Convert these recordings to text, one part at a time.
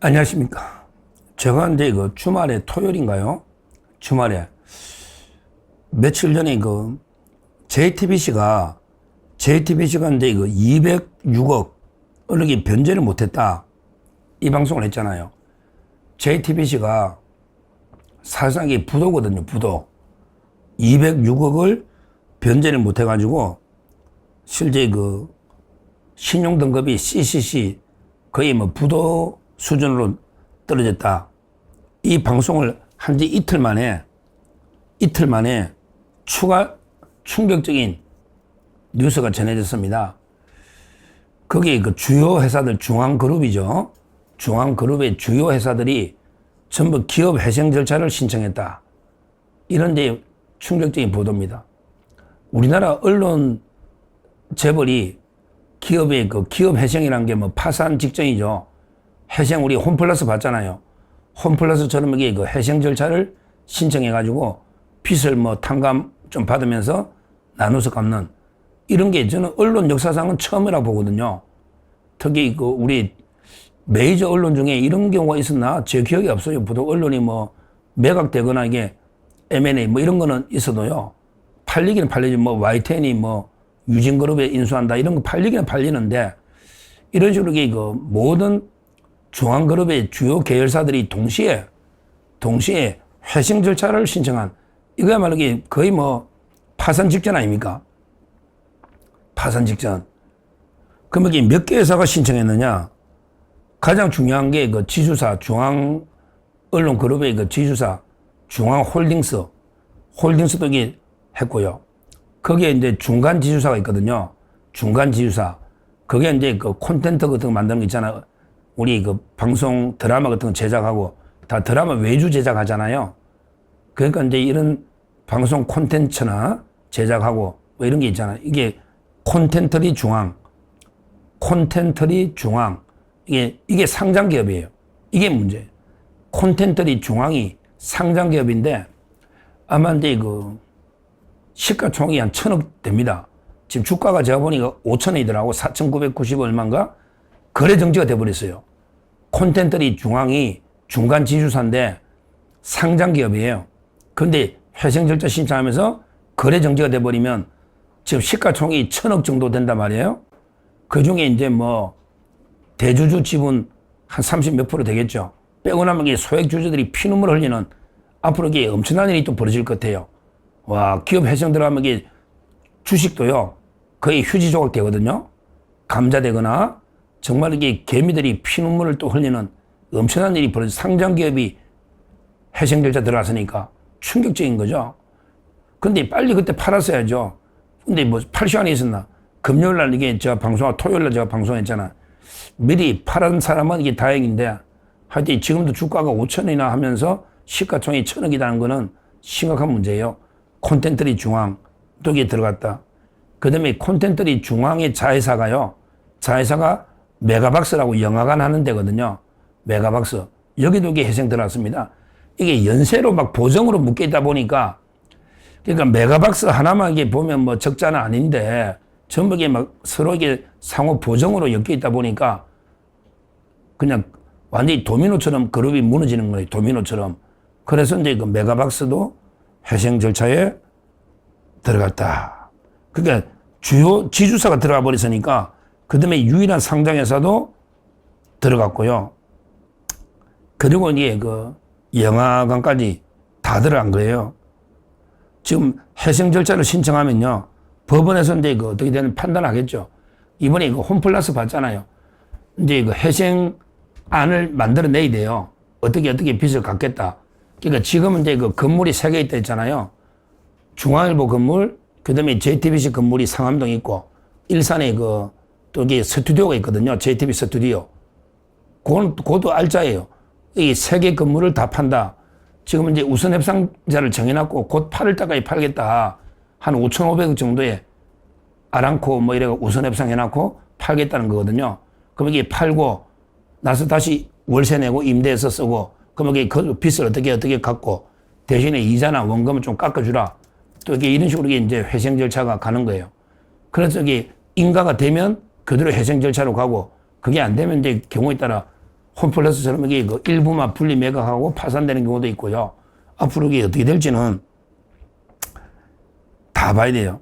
안녕하십니까. 제가 이제 그 주말에 토요일인가요? 주말에 며칠 전에 그 JTBC가 이제 그 206억 을이 변제를 못했다. 이 방송을 했잖아요. JTBC가 사실상 이게 부도거든요. 부도. 206억을 변제를 못해가지고 실제 그 신용 등급이 CCC 거의 뭐 부도 수준으로 떨어졌다. 이 방송을 한 지 이틀 만에 추가 충격적인 뉴스가 전해졌습니다. 거기 그 주요 회사들 중앙그룹이죠. 중앙그룹의 주요 회사들이 전부 기업 회생 절차를 신청했다. 이런 데 충격적인 보도입니다. 우리나라 언론 재벌이 기업의 그 기업 회생이라는 게 뭐 파산 직전이죠. 회생 우리 홈플러스 봤잖아요. 홈플러스처럼 이게 그 회생 절차를 신청해가지고 빚을 뭐 탕감 좀 받으면서 나눠서 갚는 이런 게 저는 언론 역사상은 처음이라고 보거든요. 특히 그 우리 메이저 언론 중에 이런 경우가 있었나 제 기억이 없어요. 보통 언론이 뭐 매각되거나 이게 M&A 뭐 이런 거는 있어도요. 팔리기는 팔리지 뭐 YTN이 뭐 유진그룹에 인수한다 이런 거 팔리기는 팔리는데 이런 식으로 이게 그 모든 중앙그룹의 주요 계열사들이 동시에 회생 절차를 신청한 이거야말로 이게 거의 뭐 파산 직전 아닙니까? 파산 직전. 그럼 이게 몇 개 회사가 신청했느냐? 가장 중요한 게 그 지주사 중앙 언론 그룹의 그 지주사 중앙홀딩스도 이게 했고요. 거기에 이제 중간 지주사가 있거든요. 중간 지주사. 그게 이제 그 콘텐츠 같은 거 만드는 거 있잖아요. 우리 그 방송 드라마 같은 거 제작하고 다 드라마 외주 제작하잖아요. 그러니까 이제 이런 방송 콘텐츠나 제작하고 뭐 이런 게 있잖아요. 이게 콘텐츠리 중앙. 이게 상장 기업이에요. 이게 문제예요. 콘텐츠리 중앙이 상장 기업인데 아마 이제 그 시가총액이 한 1,000억 됩니다. 지금 주가가 제가 보니까 5,000원이더라고. 4,990 얼마인가? 거래 정지가 돼버렸어요. 콘텐츠리 중앙이 중간 지주사인데 상장 기업이에요. 그런데 회생 절차 신청하면서 거래 정지가 돼버리면 지금 시가총액이 1,000억 정도 된단 말이에요. 그 중에 이제 뭐 대주주 지분 한 30 몇 프로 되겠죠. 빼고 나면 이게 소액주주들이 피눈물 흘리는 앞으로 이게 엄청난 일이 또 벌어질 것 같아요. 와, 기업 회생 들어가면 이게 주식도요, 거의 휴지 조각 되거든요. 감자되거나, 정말 이게 개미들이 피눈물을 또 흘리는 엄청난 일이 벌어져 상장 기업이 회생 절차 들어갔으니까 충격적인 거죠. 근데 빨리 그때 팔았어야죠. 근데 뭐 팔 시간이 있었나? 금요일 날 이게 제가 토요일 날 제가 방송했잖아. 미리 팔은 사람은 이게 다행인데, 하여튼 지금도 주가가 5,000원이나 하면서 시가총액이 1,000억이라는 거는 심각한 문제예요. 콘텐츠리 중앙, 또 이게 들어갔다. 그 다음에 콘텐츠리 중앙의 자회사가 메가박스라고 영화관 하는 데거든요. 메가박스. 여기도 이게 회생 들어갔습니다. 이게 연세로 막 보정으로 묶여 있다 보니까, 그러니까 메가박스 하나만 이게 보면 뭐 적자는 아닌데, 전부 이게 막 서로 이게 상호 보정으로 엮여 있다 보니까, 그냥 완전히 도미노처럼 그룹이 무너지는 거예요. 도미노처럼. 그래서 이제 그 메가박스도 회생 절차에 들어갔다. 그러니까 주요 지주사가 들어가 버렸으니까 그 다음에 유일한 상장회사도 들어갔고요. 그리고 이게 그 영화관까지 다 들어간 거예요. 지금 회생 절차를 신청하면요. 법원에서 이제 그 어떻게 되는 판단하겠죠. 이번에 그 홈플러스 봤잖아요. 이제 그 회생안을 만들어내야 돼요. 어떻게 빚을 갚겠다. 그러니까 지금은 이제 그 건물이 3개 있다 했잖아요. 중앙일보 건물, 그 다음에 JTBC 건물이 상암동 있고, 일산에 또 이게 스튜디오가 있거든요. JTBC 스튜디오. 그것도 알짜예요. 이 3개 건물을 다 판다. 지금 이제 우선 협상자를 정해놨고, 곧 8월달까지 팔겠다. 한 5,500억 정도에 아랑코 뭐 이래 우선 협상해놨고, 팔겠다는 거거든요. 그럼 이게 팔고, 나서 다시 월세 내고 임대해서 쓰고, 그럼 이게 그 빚을 어떻게 갚고, 대신에 이자나 원금을 좀 깎아주라. 또 이게 이런 식으로 이제 회생 절차가 가는 거예요. 그래서 이게 인가가 되면 그대로 회생 절차로 가고, 그게 안 되면 이제 경우에 따라 홈플러스처럼 이게 그 일부만 분리 매각하고 파산되는 경우도 있고요. 앞으로 이게 어떻게 될지는 다 봐야 돼요.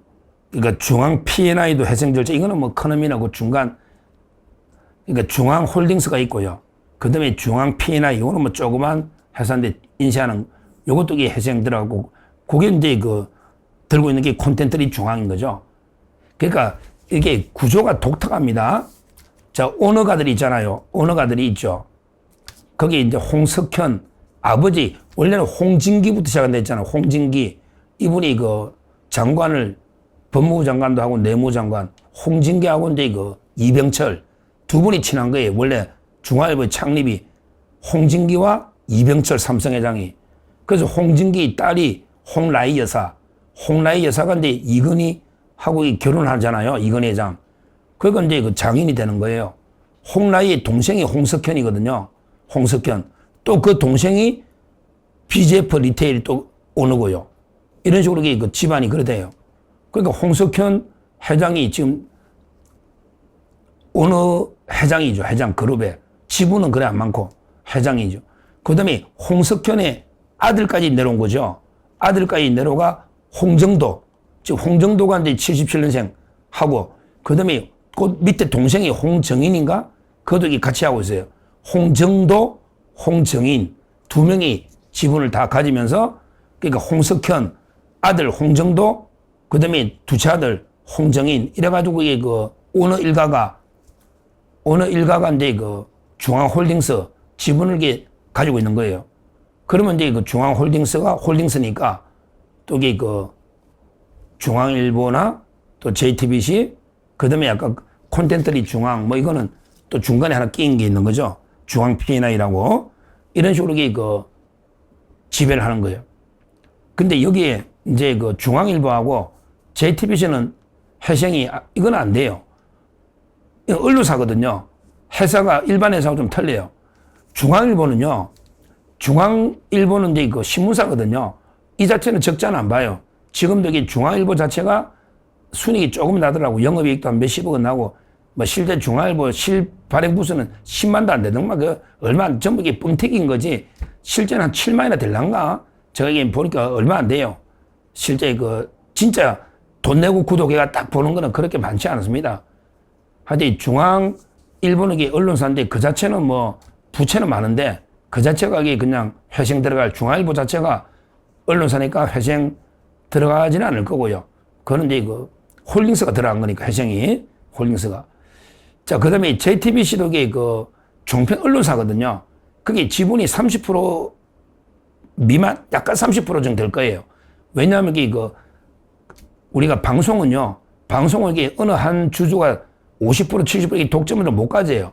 그러니까 중앙 P&I도 회생절차, 이거는 뭐 커너미나고 중간, 그러니까 중앙 홀딩스가 있고요. 그 다음에 중앙 P&I, 이거는 뭐 조그만 회사인데 인쇄하는, 요것도 이게 회생 들어가고, 그게 이제 그 들고 있는 게 콘텐츠리 중앙인 거죠. 그러니까 이게 구조가 독특합니다. 자, 오너가들이 있잖아요. 오너가들이 있죠. 거기 이제 홍석현, 아버지, 원래는 홍진기부터 시작됐잖아요. 홍진기. 이분이 그 장관을, 법무부 장관도 하고 내무부 장관, 홍진기하고 이제 그 이병철 두 분이 친한 거예요. 원래 중앙일보 창립이 홍진기와 이병철 삼성회장이. 그래서 홍진기 딸이 홍라이 여사, 홍라이 여사가 이제 이건희하고 결혼하잖아요. 이건희 회장. 그러니까 이제 그 장인이 되는 거예요. 홍라이의 동생이 홍석현이거든요. 홍석현. 또 그 동생이 BJF 리테일 또 오너고요. 이런 식으로 그 집안이 그래돼요. 그러니까 홍석현 회장이 지금 오너 회장이죠. 회장 그룹에. 지분은 그래 안 많고 회장이죠. 그 다음에 홍석현의 아들까지 내려온 거죠. 아들까지 내려가 홍정도. 즉 홍정도가 이제 77년생 하고, 그 다음에 그 밑에 동생이 홍정인인가? 그것도 같이 하고 있어요. 홍정도, 홍정인 두 명이 지분을 다 가지면서, 그러니까 홍석현 아들 홍정도, 그 다음에 두 차 아들 홍정인, 이래가지고 이게 그 오너 일가가 이제 그 중앙홀딩스 지분을 이게 가지고 있는 거예요. 그러면 이제 그 중앙홀딩스가 홀딩스니까 또 이게 그 중앙일보나 또 JTBC, 그 다음에 약간 콘텐츠리 중앙, 뭐 이거는 또 중간에 하나 끼인 게 있는 거죠. 중앙 P&I라고. 이런 식으로 이게 그 지배를 하는 거예요. 근데 여기에 이제 그 중앙일보하고 JTBC는 회생이, 이건 안 돼요. 이건 언론사거든요. 회사가 일반 회사하고 좀 틀려요. 중앙일보는요, 중앙일보는 이제 그 신문사거든요. 이 자체는 적자는 안 봐요. 지금도 이게 중앙일보 자체가 순이익이 조금 나더라고. 영업이익도 한 몇십억 원 나고, 뭐 실제 중앙일보 실발행 부수는 10만도 안 되는, 그 얼마, 전부 이게 뻥튀기인 거지. 실제는 한 7만이나 될란가? 제가 이게 보니까 얼마 안 돼요. 실제 그, 진짜 돈 내고 구독해가 딱 보는 거는 그렇게 많지 않습니다. 하여튼 중앙일보는 이게 언론사인데 그 자체는 뭐 부채는 많은데 그 자체가 이게 그냥 회생 들어갈, 중앙일보 자체가 언론사니까 회생 들어가지는 않을 거고요. 그거는 이제 그 홀딩스가 들어간 거니까, 회생이, 홀딩스가. 자, 그 다음에 JTBC도 이게 그 종편 언론사거든요. 그게 지분이 30% 미만, 약간 30% 정도 될 거예요. 왜냐하면 이게 그 우리가 방송은요, 방송은 이게 어느 한 주주가 50% 70% 독점을 못 가져요.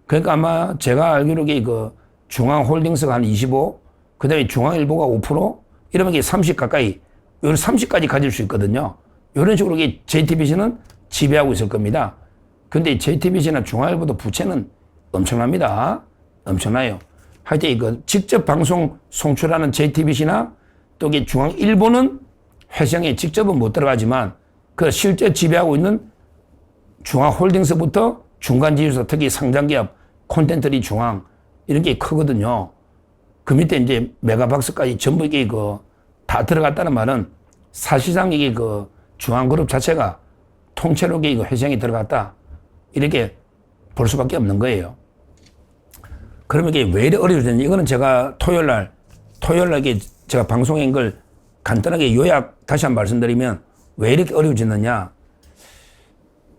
그러니까 아마 제가 알기로 이게 그 중앙홀딩스가 한 25, 그 다음에 중앙일보가 5%, 이러면 이게 30 가까이, 요런 30까지 가질 수 있거든요. 이런 식으로 이게 JTBC는 지배하고 있을 겁니다. 근데 JTBC나 중앙일보도 부채는 엄청납니다. 엄청나요. 하여튼 이거 직접 방송 송출하는 JTBC나 또 이게 중앙일보는 회생에 직접은 못 들어가지만 그 실제 지배하고 있는 중앙홀딩스부터 중간지주사, 특히 상장기업, 콘텐츠리 중앙, 이런 게 크거든요. 그 밑에 이제 메가박스까지 전부 이게 그 다 들어갔다는 말은 사실상 이게 그 중앙그룹 자체가 통째로 이게 회생이 들어갔다, 이렇게 볼 수밖에 없는 거예요. 그러면 이게 왜 이렇게 어려워졌는지, 이거는 제가 토요일 날 이게 제가 방송한 걸 간단하게 요약 다시 한번 말씀드리면 왜 이렇게 어려워졌느냐.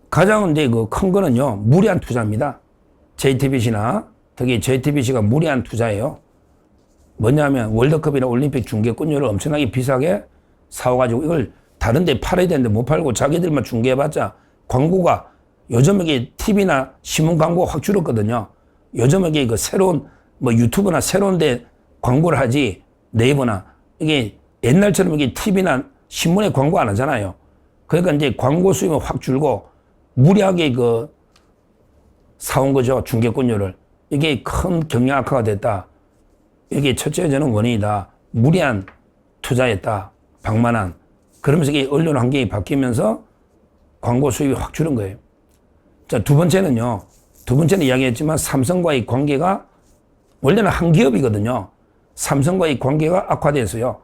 가장 이제 그 큰 거는요, 무리한 투자입니다. JTBC나 특히 JTBC가 무리한 투자예요. 뭐냐면 월드컵이나 올림픽 중계권료를 엄청나게 비싸게 사와가지고 이걸 다른 데 팔아야 되는데 못 팔고 자기들만 중계해봤자 광고가, 요즘 이게 TV나 신문 광고 확 줄었거든요. 요즘 이게 그 새로운 뭐 유튜브나 새로운 데 광고를 하지, 네이버나, 이게 옛날처럼 이게 TV나 신문에 광고 안 하잖아요. 그러니까 이제 광고 수입은 확 줄고 무리하게 그 사온 거죠. 중계권료를. 이게 큰 경영 악화가 됐다. 이게 첫째 저는 원인이다. 무리한 투자였다. 방만한. 그러면서 이게 언론 환경이 바뀌면서 광고 수입이 확 줄은 거예요. 자, 두 번째는 이야기했지만 삼성과의 관계가 원래는 한 기업이거든요. 삼성과의 관계가 악화돼서요.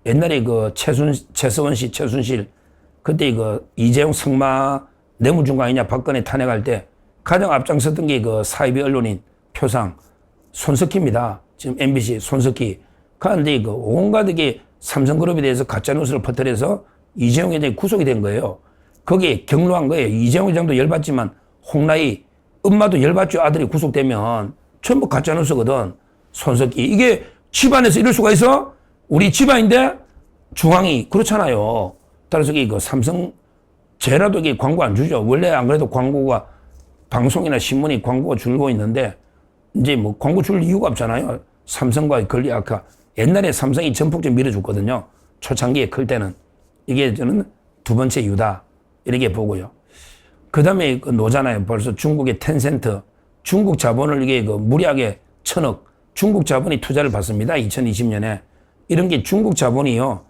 옛날에 그 최서원 씨, 최순실, 그때 그 이재용 승마 뇌물중간이냐 박근혜 탄핵할 때 가장 앞장섰던 게 그 사이비 언론인 표상 손석희입니다. 지금 MBC 손석희. 그런데 그 온갖 게 삼성그룹에 대해서 가짜뉴스를 퍼뜨려서 이재용 회장이 구속이 된 거예요. 거기에 경로한 거예요. 이재용 회장도 열받지만 홍라희 엄마도 열받죠. 아들이 구속되면 전부 가짜뉴스거든. 손석희. 이게 집안에서 이럴 수가 있어? 우리 집안인데 중앙이 그렇잖아요. 따라서 그 삼성 쟤라도 이게 광고 안 주죠. 원래 안 그래도 광고가 방송이나 신문이 광고가 줄고 있는데 이제 뭐 광고 줄 이유가 없잖아요. 삼성과의 권리 악화. 옛날에 삼성이 전폭적 밀어줬거든요. 초창기에 클 때는. 이게 저는 두 번째 이유다. 이렇게 보고요. 그 다음에 그 노잖아요. 벌써 중국의 텐센트. 중국 자본을 이게 그 무리하게 1,000억. 중국 자본이 투자를 받습니다. 2020년에. 이런 게 중국 자본이요.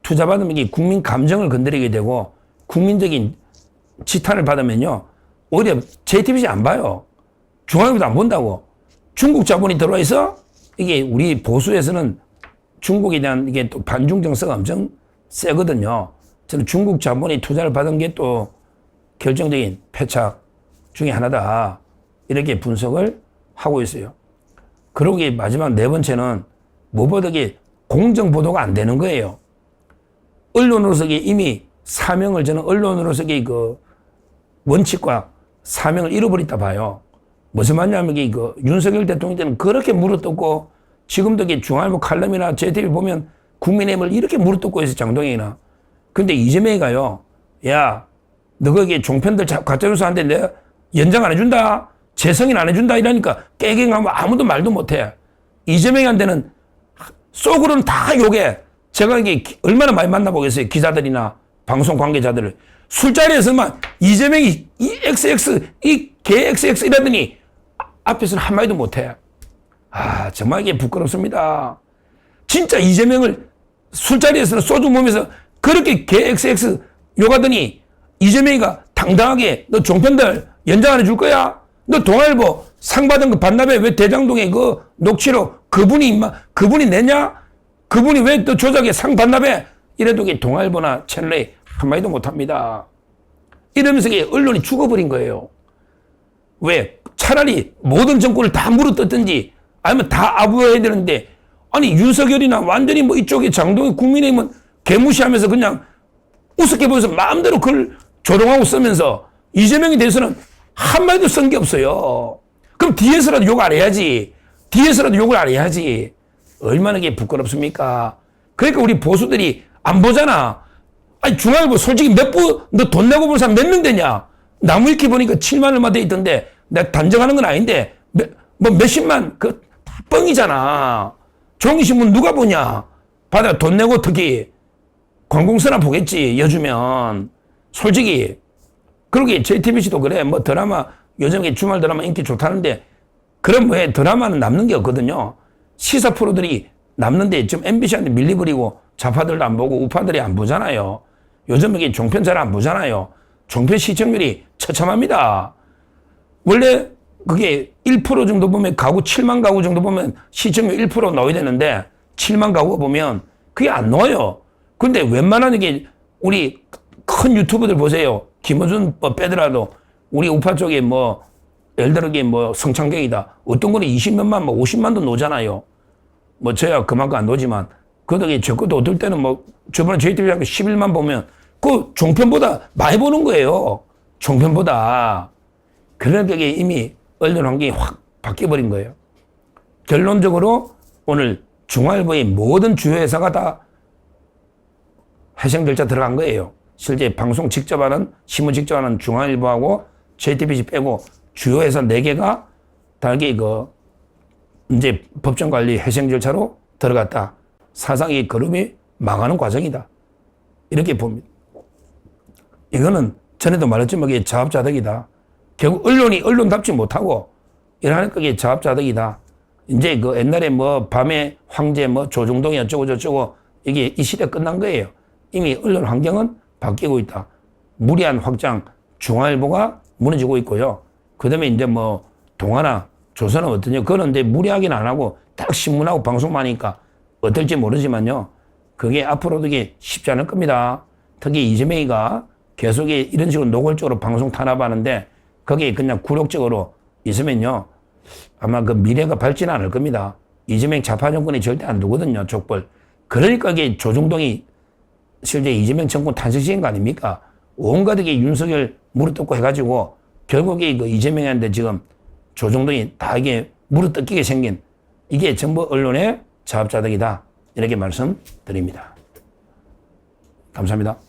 투자받으면 이게 국민 감정을 건드리게 되고 국민적인 지탄을 받으면요. 오히려 JTBC 안 봐요. 중앙일보도 안 본다고. 중국 자본이 들어와 있어? 이게 우리 보수에서는 중국에 대한 이게 또 반중 정서가 엄청 세거든요. 저는 중국 자본이 투자를 받은 게 또 결정적인 패착 중에 하나다. 이렇게 분석을 하고 있어요. 그러고 마지막 네 번째는 무엇보다 이게 공정 보도가 안 되는 거예요. 언론으로서 이미 사명을 저는 언론으로서의 그 원칙과 사명을 잃어버렸다 봐요. 무슨 말이냐면 그 윤석열 대통령 때는 그렇게 물어뜯고 지금도 중앙일보 칼럼이나 JTBC 보면 국민의힘을 이렇게 물어뜯고 있어 장동영이나. 근데 이재명이가요. 야, 너 거기 종편들 가짜뉴스 하는데 내가 연장 안 해준다. 재승인 안 해준다 이러니까 깨갱하면 아무도 말도 못해. 이재명한테는 속으로는 다 욕해. 제가 이게 얼마나 많이 만나보겠어요. 기자들이나 방송 관계자들을. 술자리에서만 이재명이 이 XX, 이 개 XX 이러더니 앞에서는 한마디도 못해. 아, 정말 이게 부끄럽습니다. 진짜 이재명을 술자리에서는 소주 몸에서 그렇게 개 XX 욕하더니 이재명이가 당당하게 너 종편들 연장 안 해줄 거야? 너 동아일보 상 받은 그 반납에 왜 대장동에 그 녹취록 그분이 내냐? 그분이 왜 또 조작에 상 반납해? 이래도 동아일보나 채널에 한마디도 못합니다. 이러면서 언론이 죽어버린 거예요. 왜? 차라리 모든 정권을 다 물어뜯든지 아니면 다 아부해야 되는데 아니 윤석열이나 완전히 뭐 이쪽에 장동희 국민의힘은 개무시하면서 그냥 우습게 보여서 마음대로 그걸 조롱하고 쓰면서 이재명에 대해서는 한마디도 쓴 게 없어요. 그럼 뒤에서라도 욕 안 해야지. 뒤에서라도 욕을 안 해야지. 얼마나 이게 부끄럽습니까? 그러니까 우리 보수들이 안 보잖아. 아니 중앙일보 솔직히 너 돈 내고 본 사람 몇 명 되냐? 나무위키 보니까 7만 얼마 돼 있던데 내가 단정하는 건 아닌데 몇십만 그 다 뻥이잖아. 종이신문 누가 보냐? 받아 돈 내고 특히 관공서나 보겠지. 여주면 솔직히 그러게 JTBC도 그래. 뭐 드라마 요즘에 주말 드라마 인기 좋다는데 그럼 왜 드라마는 남는 게 없거든요. 시사 프로들이 남는데 지금 MBC한테 밀리버리고 좌파들도 안 보고 우파들이 안 보잖아요. 요즘 이게 종편 잘 안 보잖아요. 종편 시청률이 처참합니다. 원래 그게 1% 정도 보면 가구 7만 가구 정도 보면 시청률 1% 넣어야 되는데 7만 가구가 보면 그게 안 넣어요. 근데 웬만한 이게 우리 큰 유튜버들 보세요. 김어준 빼더라도 우리 우파 쪽에 뭐 예를 들어 뭐 성창경이다. 어떤 거는 20몇만 뭐 50만도 놓잖아요. 뭐 저야 그만큼 안 놓지만 그러다가 저 것도 어떨 때는 뭐 저번에 JTBC 11만 보면 그 종편보다 많이 보는 거예요. 종편보다. 그러니까 이미 언론 환경이 확 바뀌어버린 거예요. 결론적으로 오늘 중앙일보의 모든 주요 회사가 다 회생 절차 들어간 거예요. 실제 방송 직접 하는, 신문 직접 하는 중앙일보하고 JTBC 빼고 주요 회사 4개가 다 이게 이제 법정 관리 회생 절차로 들어갔다. 사상 이 그룹이 망하는 과정이다. 이렇게 봅니다. 이거는 전에도 말했지만 이게 자업자득이다. 결국 언론이 언론답지 못하고 이러니까 이게 자업자득이다. 이제 그 옛날에 뭐 밤에 황제 뭐 조중동이 어쩌고 저쩌고 이게 이 시대 끝난 거예요. 이미 언론 환경은 바뀌고 있다. 무리한 확장 중앙일보가 무너지고 있고요. 그 다음에 이제 뭐 동아나 조선은 어떠냐. 그런데 무리하게는 안 하고 딱 신문하고 방송만 하니까 어떨지 모르지만요. 그게 앞으로도 이게 쉽지 않을 겁니다. 특히 이재명이가 계속 이런 식으로 노골적으로 방송 탄압하는데 거기에 그냥 굴욕적으로 있으면요. 아마 그 미래가 밝지는 않을 겁니다. 이재명 좌파 정권이 절대 안 두거든요. 족벌. 그러니까 이게 조중동이 실제 이재명 정권 탄생시킨 거 아닙니까? 온갖 게 윤석열 무릎뜯고 해가지고 결국에 그 이재명한테 지금 조중동이 다 이게 무릎뜯기게 생긴 이게 전부 언론의 자업자득이다. 이렇게 말씀드립니다. 감사합니다.